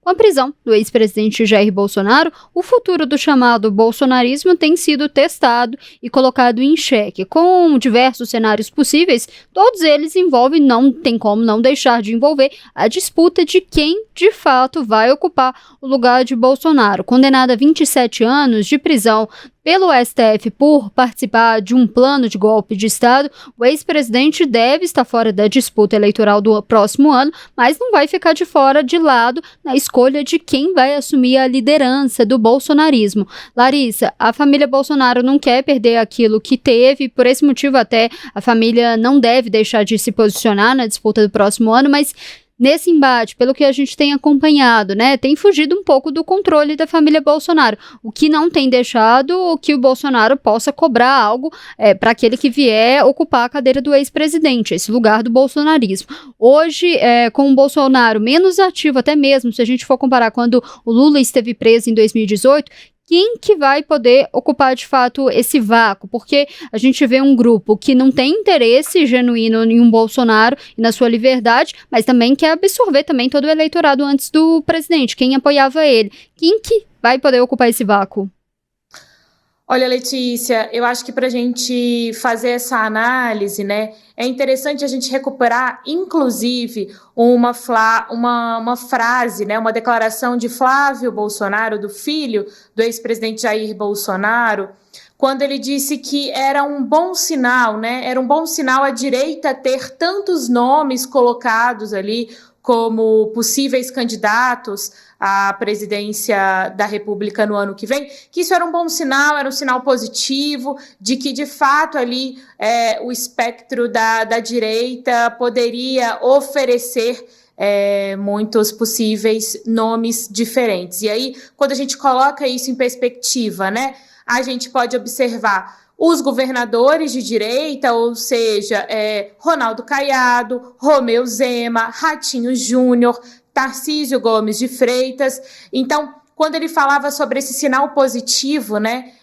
Com a prisão do ex-presidente Jair Bolsonaro, o futuro do chamado bolsonarismo tem sido testado e colocado em xeque. Com diversos cenários possíveis, todos eles envolvem, não tem como não deixar de envolver, a disputa de quem, de fato, vai ocupar o lugar de Bolsonaro. Condenado a 27 anos de prisão pelo STF por participar de um plano de golpe de Estado, o ex-presidente deve estar fora da disputa eleitoral do próximo ano, mas não vai ficar de fora de lado na escolha de quem vai assumir a liderança do bolsonarismo. Larissa, a família Bolsonaro não quer perder aquilo que teve, por esse motivo até a família não deve deixar de se posicionar na disputa do próximo ano, mas nesse embate, pelo que a gente tem acompanhado, né, tem fugido um pouco do controle da família Bolsonaro, o que não tem deixado que o Bolsonaro possa cobrar algo para aquele que vier ocupar a cadeira do ex-presidente, esse lugar do bolsonarismo. Hoje, com o Bolsonaro menos ativo, até mesmo se a gente for comparar quando o Lula esteve preso em 2018, quem que vai poder ocupar de fato esse vácuo? Porque a gente vê um grupo que não tem interesse genuíno em um Bolsonaro e na sua liberdade, mas também quer absorver também todo o eleitorado antes do presidente, quem apoiava ele. Quem que vai poder ocupar esse vácuo? Olha, Letícia, eu acho que para a gente fazer essa análise, né, é interessante a gente recuperar, inclusive, uma frase, né, uma declaração de Flávio Bolsonaro, do filho do ex-presidente Jair Bolsonaro, quando ele disse que era um bom sinal, né, era um bom sinal a direita ter tantos nomes colocados ali como possíveis candidatos à presidência da República no ano que vem, que isso era um bom sinal, era um sinal positivo, de que, de fato, ali o espectro da direita poderia oferecer muitos possíveis nomes diferentes. E aí, quando a gente coloca isso em perspectiva, né, a gente pode observar os governadores de direita, ou seja, Ronaldo Caiado, Romeu Zema, Ratinho Júnior, Tarcísio Gomes de Freitas. Então, quando ele falava sobre esse sinal positivo, né,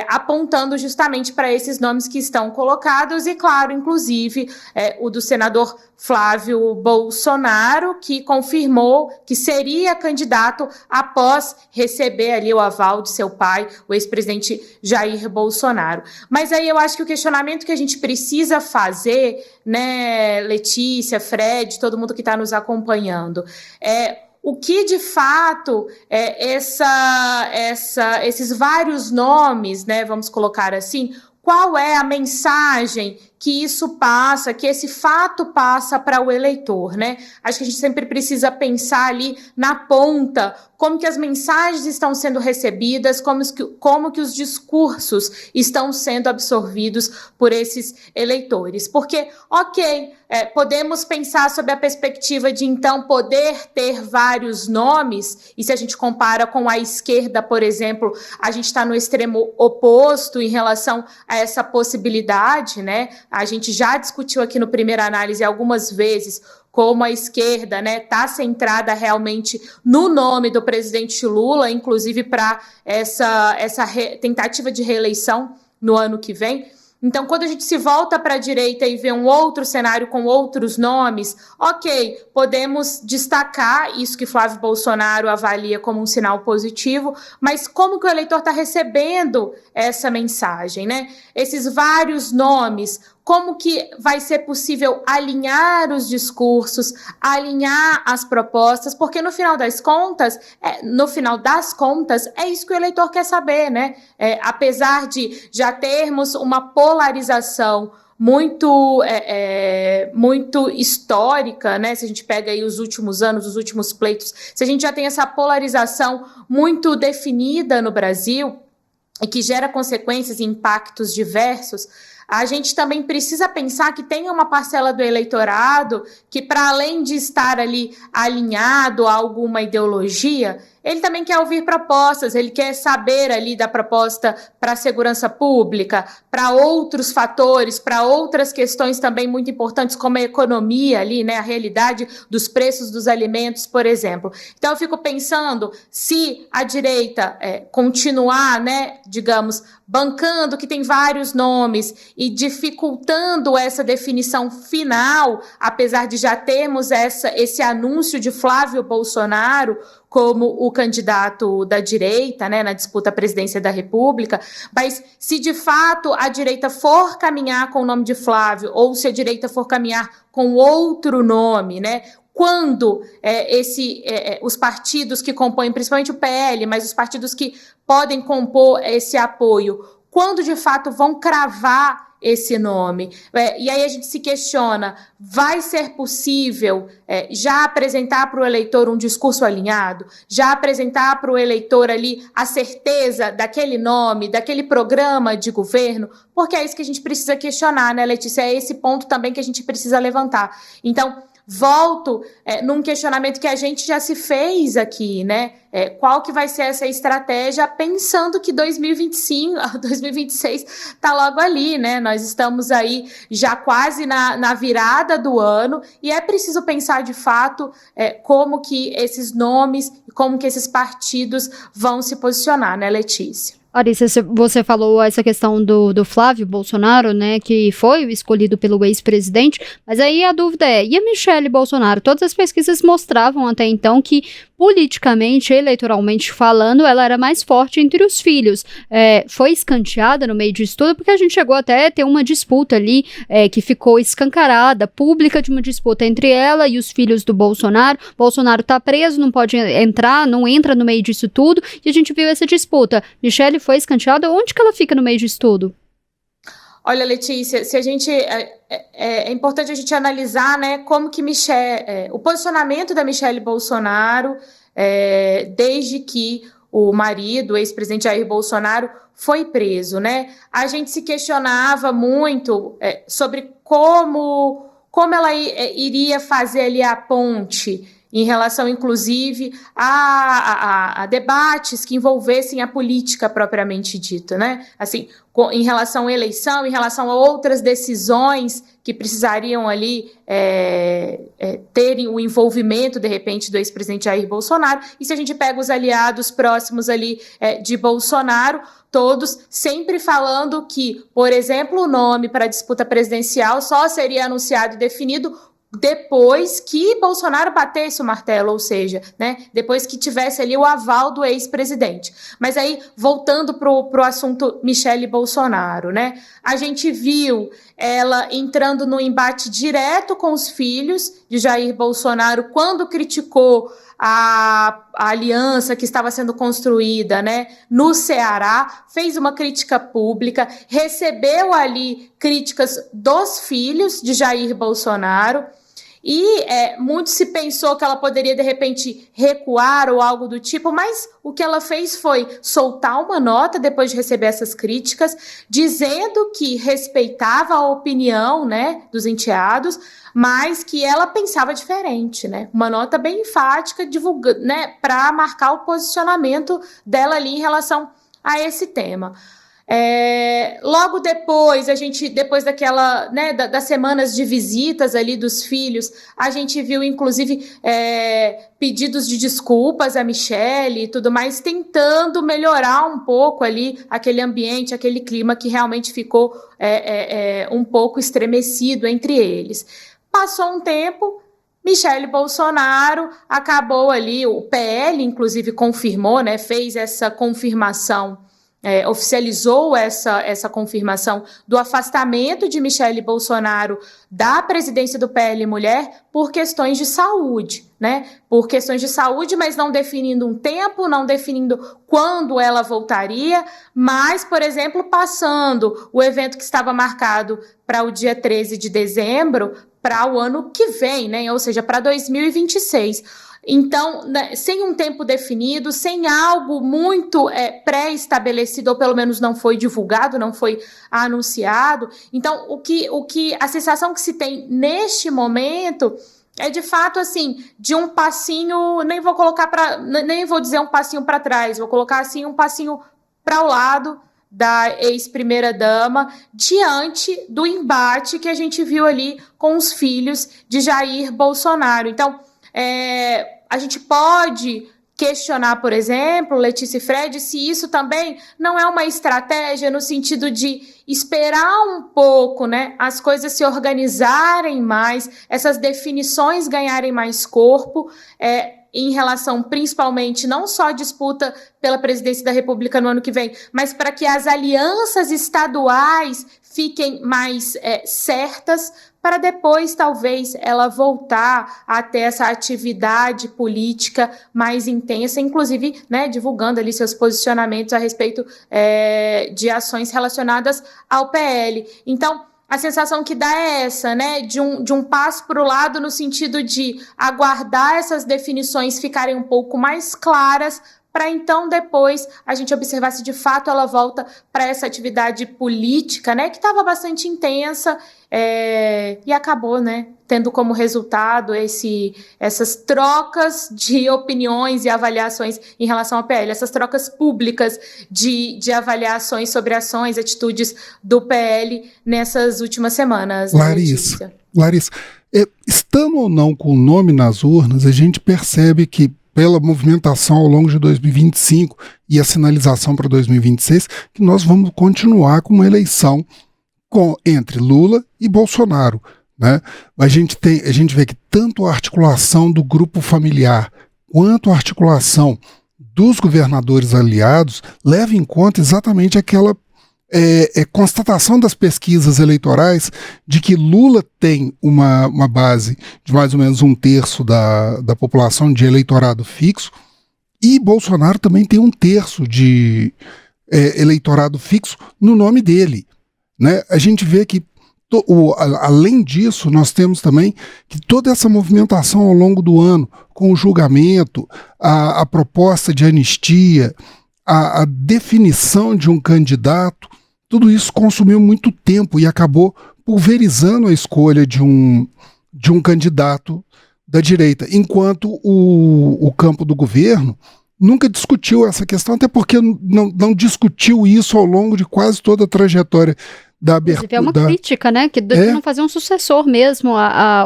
apontando justamente para esses nomes que estão colocados e, claro, inclusive, o do senador Flávio Bolsonaro, que confirmou que seria candidato após receber ali o aval de seu pai, o ex-presidente Jair Bolsonaro. Mas aí eu acho que o questionamento que a gente precisa fazer, né, Letícia, Fred, todo mundo que está nos acompanhando, o que, de fato, esses vários nomes, né, vamos colocar assim, qual é a mensagem que isso passa, que esse fato passa para o eleitor, né? Acho que a gente sempre precisa pensar ali na ponta, como que as mensagens estão sendo recebidas, como que os discursos estão sendo absorvidos por esses eleitores. Porque, podemos pensar sob a perspectiva de, então, poder ter vários nomes, e se a gente compara com a esquerda, por exemplo, a gente está no extremo oposto em relação a essa possibilidade, né? A gente já discutiu aqui no Primeira Análise algumas vezes como a esquerda, né, está centrada realmente no nome do presidente Lula, inclusive para essa tentativa de reeleição no ano que vem. Então, quando a gente se volta para a direita e vê um outro cenário com outros nomes, podemos destacar isso que Flávio Bolsonaro avalia como um sinal positivo, mas como que o eleitor está recebendo essa mensagem, né? Esses vários nomes, como que vai ser possível alinhar os discursos, alinhar as propostas, porque no final das contas, é isso que o eleitor quer saber, né? Apesar de já termos uma polarização muito histórica, né? Se a gente pega aí os últimos anos, os últimos pleitos, se a gente já tem essa polarização muito definida no Brasil e que gera consequências e impactos diversos, a gente também precisa pensar que tem uma parcela do eleitorado que, para além de estar ali alinhado a alguma ideologia, ele também quer ouvir propostas, ele quer saber ali da proposta para a segurança pública, para outros fatores, para outras questões também muito importantes, como a economia ali, né, a realidade dos preços dos alimentos, por exemplo. Então, eu fico pensando, se a direita continuar, né, digamos, bancando que tem vários nomes e dificultando essa definição final, apesar de já termos esse anúncio de Flávio Bolsonaro como o candidato da direita, né, na disputa à presidência da República, mas se de fato a direita for caminhar com o nome de Flávio, ou se a direita for caminhar com outro nome, né, quando os partidos que compõem, principalmente o PL, mas os partidos que podem compor esse apoio, quando de fato vão cravar esse nome. E aí a gente se questiona, vai ser possível já apresentar para o eleitor um discurso alinhado? Já apresentar para o eleitor ali a certeza daquele nome, daquele programa de governo? Porque é isso que a gente precisa questionar, né, Letícia? É esse ponto também que a gente precisa levantar. Então, volto num questionamento que a gente já se fez aqui, né? Qual que vai ser essa estratégia, pensando que 2025, 2026 está logo ali, né? Nós estamos aí já quase na virada do ano e é preciso pensar de fato como que esses nomes, como que esses partidos vão se posicionar, né, Letícia? Larissa, você falou essa questão do Flávio Bolsonaro, né, que foi o escolhido pelo ex-presidente, mas aí a dúvida e a Michelle Bolsonaro? Todas as pesquisas mostravam até então que, politicamente, eleitoralmente falando, ela era mais forte entre os filhos. Foi escanteada no meio disso tudo, porque a gente chegou até a ter uma disputa ali, que ficou escancarada, pública, de uma disputa entre ela e os filhos do Bolsonaro. Bolsonaro tá preso, não pode entrar, não entra no meio disso tudo, e a gente viu essa disputa. Michelle foi escanteada, onde que ela fica no meio disso tudo? Olha, Letícia, se a gente é importante a gente analisar, né, como que o posicionamento da Michelle Bolsonaro desde que o marido, o ex-presidente Jair Bolsonaro, foi preso, né? A gente se questionava muito sobre como ela iria fazer ali a ponte em relação, inclusive, a debates que envolvessem a política propriamente dita, né? Assim, em relação à eleição, em relação a outras decisões que precisariam ali terem o envolvimento, de repente, do ex-presidente Jair Bolsonaro. E se a gente pega os aliados próximos ali de Bolsonaro, todos sempre falando que, por exemplo, o nome para a disputa presidencial só seria anunciado e definido depois que Bolsonaro batesse o martelo, ou seja, né, depois que tivesse ali o aval do ex-presidente. Mas aí, voltando para o assunto Michelle Bolsonaro, né, a gente viu ela entrando no embate direto com os filhos de Jair Bolsonaro quando criticou a aliança que estava sendo construída, né, no Ceará, fez uma crítica pública, recebeu ali críticas dos filhos de Jair Bolsonaro, e muito se pensou que ela poderia, de repente, recuar ou algo do tipo, mas o que ela fez foi soltar uma nota depois de receber essas críticas, dizendo que respeitava a opinião, né, dos enteados, mas que ela pensava diferente, né? Uma nota bem enfática, divulgando, né, para marcar o posicionamento dela ali em relação a esse tema. Logo depois, depois daquela, né, das semanas de visitas ali dos filhos, a gente viu, inclusive, pedidos de desculpas a Michelle e tudo mais, tentando melhorar um pouco ali aquele ambiente, aquele clima que realmente ficou um pouco estremecido entre eles. Passou um tempo, Michelle Bolsonaro acabou ali, o PL, inclusive, confirmou, né, fez essa confirmação, oficializou essa confirmação do afastamento de Michelle Bolsonaro da presidência do PL Mulher por questões de saúde, né? Por questões de saúde, mas não definindo um tempo, não definindo quando ela voltaria, mas, por exemplo, passando o evento que estava marcado para o dia 13 de dezembro para o ano que vem, né? Ou seja, para 2026. Então, né, sem um tempo definido, sem algo muito pré-estabelecido, ou pelo menos não foi divulgado, não foi anunciado. Então, a sensação que se tem neste momento é, de fato, assim, de um passinho, nem vou dizer um passinho para trás, vou colocar assim um passinho para o lado da ex-primeira-dama, diante do embate que a gente viu ali com os filhos de Jair Bolsonaro. Então, a gente pode questionar, por exemplo, Letícia e Fred, se isso também não é uma estratégia no sentido de esperar um pouco, né, as coisas se organizarem mais, essas definições ganharem mais corpo, em relação principalmente não só à disputa pela presidência da República no ano que vem, mas para que as alianças estaduais fiquem mais certas, para depois, talvez, ela voltar a ter essa atividade política mais intensa, inclusive, né, divulgando ali seus posicionamentos a respeito de ações relacionadas ao PL. Então, a sensação que dá é essa, né, de um passo para o lado no sentido de aguardar essas definições ficarem um pouco mais claras, para então depois a gente observar se de fato ela volta para essa atividade política, né, que estava bastante intensa e acabou, né, tendo como resultado essas trocas de opiniões e avaliações em relação ao PL, essas trocas públicas de avaliações sobre ações, atitudes do PL nessas últimas semanas. Larissa, estando ou não com o nome nas urnas, a gente percebe que pela movimentação ao longo de 2025 e a sinalização para 2026, que nós vamos continuar com uma eleição entre Lula e Bolsonaro, né? A gente vê que tanto a articulação do grupo familiar quanto a articulação dos governadores aliados leva em conta exatamente aquela constatação das pesquisas eleitorais de que Lula tem uma base de mais ou menos 1/3 da população de eleitorado fixo e Bolsonaro também tem 1/3 de eleitorado fixo no nome dele, né? A gente vê que além disso, nós temos também que toda essa movimentação ao longo do ano, com o julgamento, a proposta de anistia, a definição de um candidato, tudo isso consumiu muito tempo e acabou pulverizando a escolha de um candidato da direita, enquanto o campo do governo nunca discutiu essa questão, até porque não discutiu isso ao longo de quase toda a trajetória da abertura. É uma crítica, né? Que de não fazer um sucessor mesmo,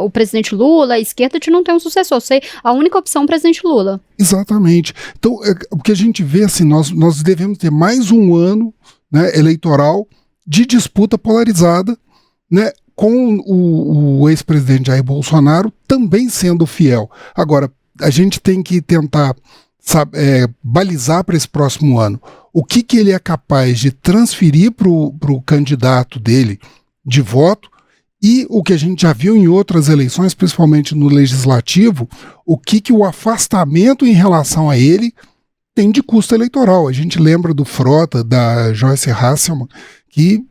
o presidente Lula, a esquerda de não ter um sucessor, ser a única opção, o presidente Lula. Exatamente. Então, o que a gente vê, assim, nós devemos ter mais um ano, né, eleitoral de disputa polarizada, né, com o ex-presidente Jair Bolsonaro também sendo fiel. Agora, a gente tem que tentar balizar para esse próximo ano o que ele é capaz de transferir para o candidato dele de voto e o que a gente já viu em outras eleições, principalmente no legislativo, o que o afastamento em relação a ele tem de custo eleitoral. A gente lembra do Frota, da Joyce Hasselmann, que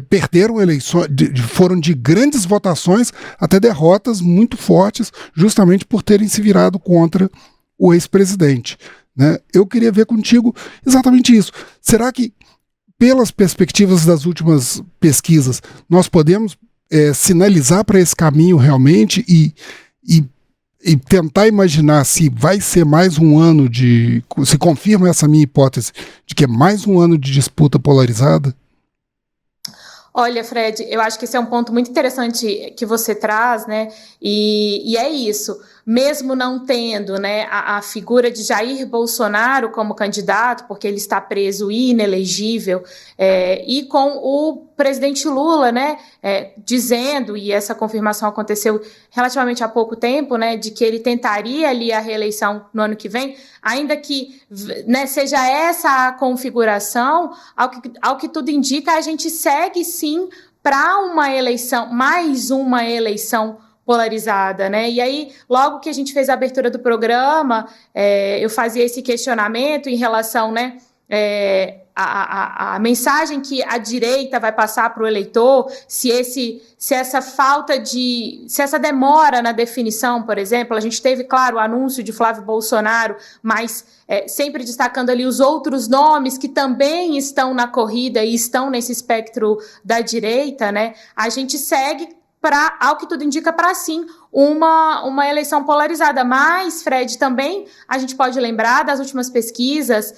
perderam eleições, foram de grandes votações até derrotas muito fortes, justamente por terem se virado contra o ex-presidente, né? Eu queria ver contigo exatamente isso. Será que, pelas perspectivas das últimas pesquisas, nós podemos sinalizar para esse caminho realmente e tentar imaginar se vai ser mais um ano se confirma essa minha hipótese de que é mais um ano de disputa polarizada? Olha, Fred, eu acho que esse é um ponto muito interessante que você traz, né? E é isso. Mesmo não tendo, né, a figura de Jair Bolsonaro como candidato, porque ele está preso e inelegível, e com o presidente Lula, né, dizendo, e essa confirmação aconteceu relativamente há pouco tempo, né, de que ele tentaria ali a reeleição no ano que vem, ainda que, né, seja essa a configuração, ao que tudo indica, a gente segue sim para uma eleição, mais uma eleição polarizada, né? E aí, logo que a gente fez a abertura do programa, eu fazia esse questionamento em relação, né, a mensagem que a direita vai passar para o eleitor, se essa demora na definição, por exemplo, a gente teve, claro, o anúncio de Flávio Bolsonaro, mas sempre destacando ali os outros nomes que também estão na corrida e estão nesse espectro da direita, né? A gente segue ao que tudo indica, para sim, uma eleição polarizada. Mas, Fred, também a gente pode lembrar das últimas pesquisas,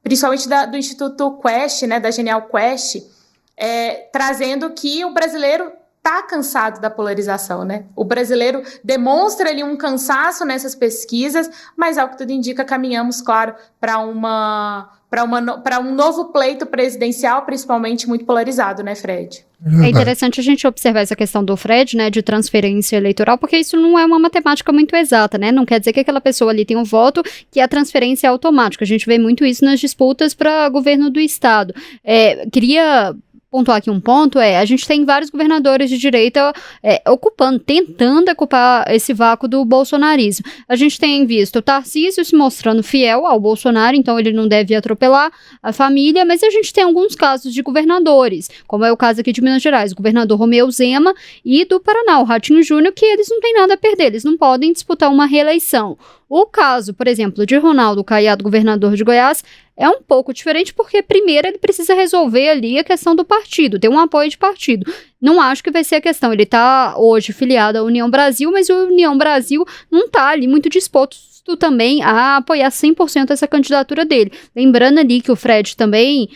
principalmente do Instituto Quest, né, da Genial Quest, trazendo que o brasileiro está cansado da polarização, né? O brasileiro demonstra ali um cansaço nessas pesquisas, mas ao que tudo indica, caminhamos, claro, para um novo pleito presidencial, principalmente muito polarizado, né, Fred? É interessante a gente observar essa questão do Fred, né, de transferência eleitoral, porque isso não é uma matemática muito exata, né? Não quer dizer que aquela pessoa ali tem um voto, que a transferência é automática. A gente vê muito isso nas disputas para governo do estado. Queria pontuar aqui um ponto, a gente tem vários governadores de direita tentando ocupar esse vácuo do bolsonarismo. A gente tem visto o Tarcísio se mostrando fiel ao Bolsonaro, então ele não deve atropelar a família, mas a gente tem alguns casos de governadores, como é o caso aqui de Minas Gerais, o governador Romeu Zema, e do Paraná, o Ratinho Júnior, que eles não têm nada a perder, eles não podem disputar uma reeleição. O caso, por exemplo, de Ronaldo Caiado, governador de Goiás, é um pouco diferente porque, primeiro, ele precisa resolver ali a questão do partido, ter um apoio de partido. Não acho que vai ser a questão. Ele está hoje filiado à União Brasil, mas a União Brasil não está ali muito disposto também a apoiar 100% essa candidatura dele. Lembrando ali que o Fred também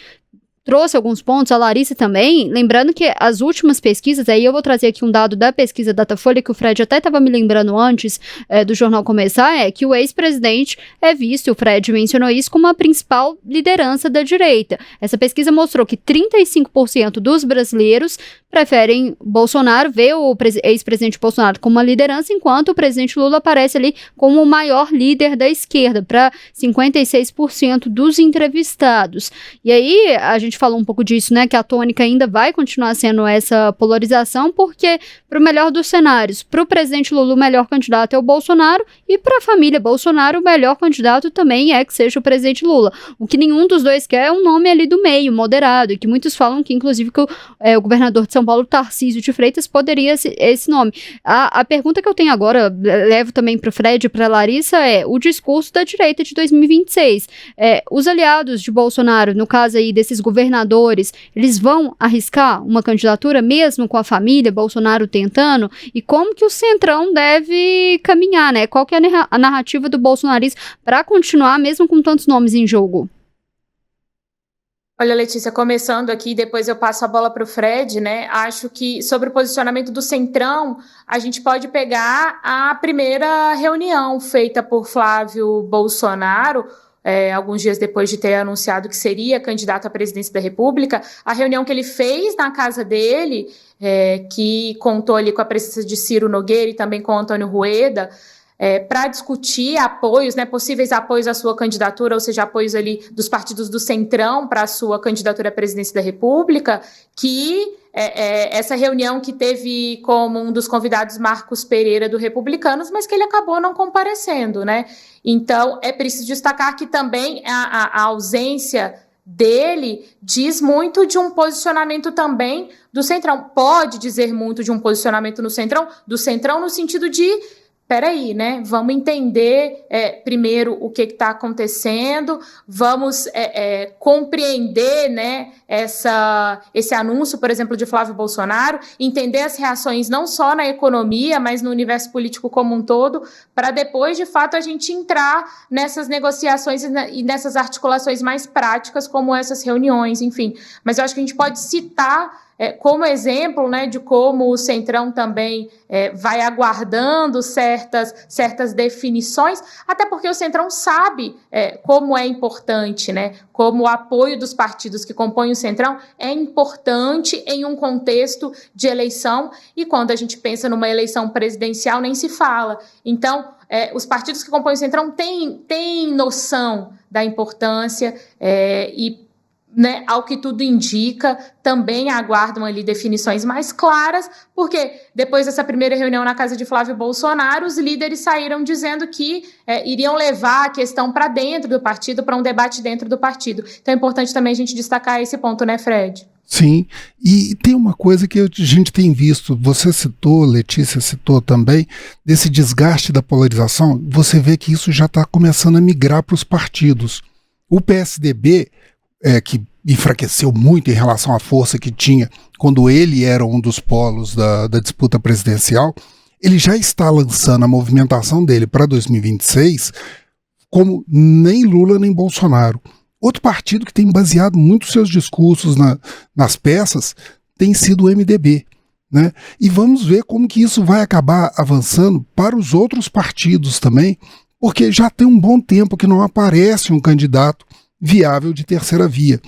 trouxe alguns pontos, a Larissa também, lembrando que as últimas pesquisas, aí eu vou trazer aqui um dado da pesquisa Datafolha, que o Fred até estava me lembrando antes do jornal começar, é que o ex-presidente é visto, o Fred mencionou isso, como a principal liderança da direita. Essa pesquisa mostrou que 35% dos brasileiros preferem Bolsonaro, vê o ex-presidente Bolsonaro como uma liderança, enquanto o presidente Lula aparece ali como o maior líder da esquerda, para 56% dos entrevistados. E aí, a gente falou um pouco disso, né, que a tônica ainda vai continuar sendo essa polarização, porque, para o melhor dos cenários, para o presidente Lula, o melhor candidato é o Bolsonaro, e para a família Bolsonaro, o melhor candidato também é que seja o presidente Lula. O que nenhum dos dois quer é um nome ali do meio, moderado, e que muitos falam que, inclusive, que o governador de São Paulo, Tarcísio de Freitas, poderia ser esse nome. A pergunta que eu tenho agora, levo também para o Fred e para a Larissa, é o discurso da direita de 2026. Os aliados de Bolsonaro, no caso aí desses governadores, eles vão arriscar uma candidatura mesmo com a família Bolsonaro tentando? E como que o Centrão deve caminhar, né? Qual que é a narrativa do bolsonarismo para continuar mesmo com tantos nomes em jogo? Olha, Letícia, começando aqui, depois eu passo a bola para o Fred, né? Acho que sobre o posicionamento do Centrão, a gente pode pegar a primeira reunião feita por Flávio Bolsonaro, alguns dias depois de ter anunciado que seria candidato à presidência da República, a reunião que ele fez na casa dele, que contou ali com a presença de Ciro Nogueira e também com Antônio Rueda, para discutir apoios, né, possíveis apoios à sua candidatura, ou seja, apoios ali dos partidos do Centrão para a sua candidatura à presidência da República, que essa reunião que teve como um dos convidados Marcos Pereira do Republicanos, mas que ele acabou não comparecendo, né? Então, é preciso destacar que também a ausência dele diz muito de um posicionamento também do Centrão. Pode dizer muito de um posicionamento do Centrão no sentido de peraí, né? Vamos entender primeiro o que está acontecendo, vamos compreender, né, esse anúncio, por exemplo, de Flávio Bolsonaro, entender as reações não só na economia, mas no universo político como um todo, para depois, de fato, a gente entrar nessas negociações e nessas articulações mais práticas, como essas reuniões, enfim. Mas eu acho que a gente pode citar como exemplo, né, de como o Centrão também vai aguardando certas definições, até porque o Centrão sabe como é importante, né, como o apoio dos partidos que compõem o Centrão é importante em um contexto de eleição, e quando a gente pensa numa eleição presidencial nem se fala. Então, os partidos que compõem o Centrão têm noção da importância e, né, ao que tudo indica, também aguardam ali definições mais claras, porque depois dessa primeira reunião na casa de Flávio Bolsonaro, os líderes saíram dizendo que iriam levar a questão para dentro do partido, para um debate dentro do partido. Então é importante também a gente destacar esse ponto, né, Fred? Sim, e tem uma coisa que a gente tem visto, você citou, Letícia citou também, desse desgaste da polarização, você vê que isso já está começando a migrar para os partidos. O PSDB, que enfraqueceu muito em relação à força que tinha quando ele era um dos polos da disputa presidencial, ele já está lançando a movimentação dele para 2026 como nem Lula nem Bolsonaro. Outro partido que tem baseado muito seus discursos nas peças tem sido o MDB. né? E vamos ver como que isso vai acabar avançando para os outros partidos também, porque já tem um bom tempo que não aparece um candidato viável de terceira via.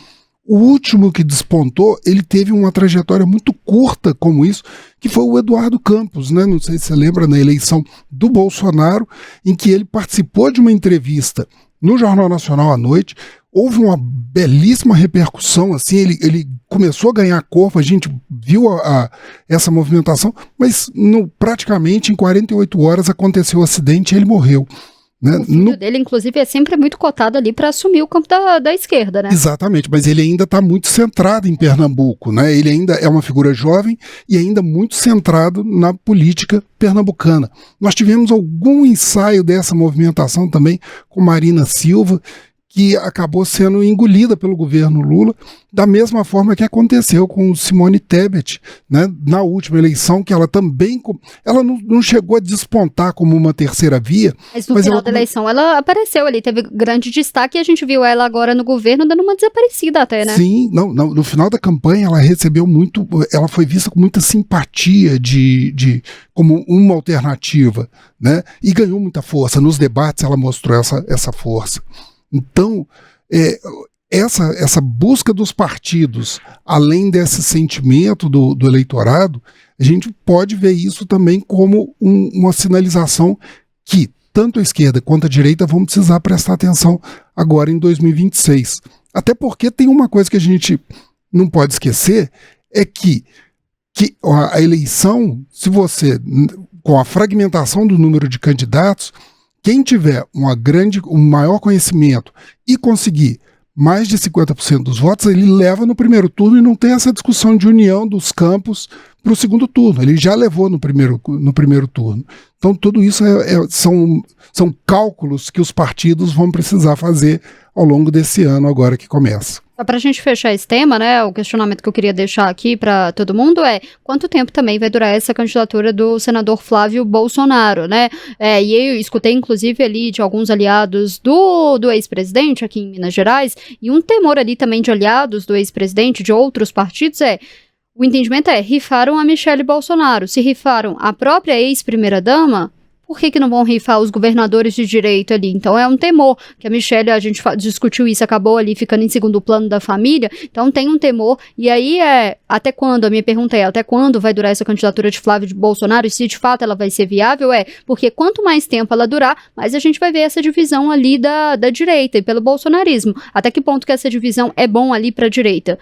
O último que despontou, ele teve uma trajetória muito curta como isso, que foi o Eduardo Campos, né? Não sei se você lembra, na eleição do Bolsonaro, em que ele participou de uma entrevista no Jornal Nacional à noite. Houve uma belíssima repercussão, assim, ele começou a ganhar corpo, a gente viu essa movimentação, mas praticamente em 48 horas aconteceu o acidente e ele morreu. Né? O filho dele, inclusive, é sempre muito cotado ali para assumir o campo da esquerda, né? Exatamente, mas ele ainda está muito centrado em Pernambuco, né? Ele ainda é uma figura jovem e ainda muito centrado na política pernambucana. Nós tivemos algum ensaio dessa movimentação também com Marina Silva, que acabou sendo engolida pelo governo Lula, da mesma forma que aconteceu com Simone Tebet, né, na última eleição, que ela também ela não chegou a despontar como uma terceira via. Mas no final da eleição ela apareceu ali, teve grande destaque e a gente viu ela agora no governo dando uma desaparecida até, né? Sim, no final da campanha ela recebeu ela foi vista com muita simpatia como uma alternativa, né, e ganhou muita força. Nos debates ela mostrou essa força. Então, essa busca dos partidos, além desse sentimento do eleitorado, a gente pode ver isso também como uma sinalização que tanto a esquerda quanto a direita vão precisar prestar atenção agora em 2026. Até porque tem uma coisa que a gente não pode esquecer, é que a eleição, com a fragmentação do número de candidatos, quem tiver um maior conhecimento e conseguir mais de 50% dos votos, ele leva no primeiro turno e não tem essa discussão de união dos campos para o segundo turno. Ele já levou no primeiro turno. Então tudo isso são cálculos que os partidos vão precisar fazer ao longo desse ano agora que começa. Só para a gente fechar esse tema, né, o questionamento que eu queria deixar aqui para todo mundo é quanto tempo também vai durar essa candidatura do senador Flávio Bolsonaro, né? E eu escutei, inclusive, ali de alguns aliados do ex-presidente aqui em Minas Gerais, e um temor ali também de aliados do ex-presidente de outros partidos o entendimento rifaram a Michele Bolsonaro. Se rifaram a própria ex-primeira-dama, por que não vão rifar os governadores de direito ali? Então é um temor, que a Michele, a gente discutiu isso, acabou ali ficando em segundo plano da família, então tem um temor, e aí até quando, a minha pergunta até quando vai durar essa candidatura de Flávio Bolsonaro, e se de fato ela vai ser viável, porque quanto mais tempo ela durar, mais a gente vai ver essa divisão ali da direita, e pelo bolsonarismo, até que ponto que essa divisão é bom ali para a direita.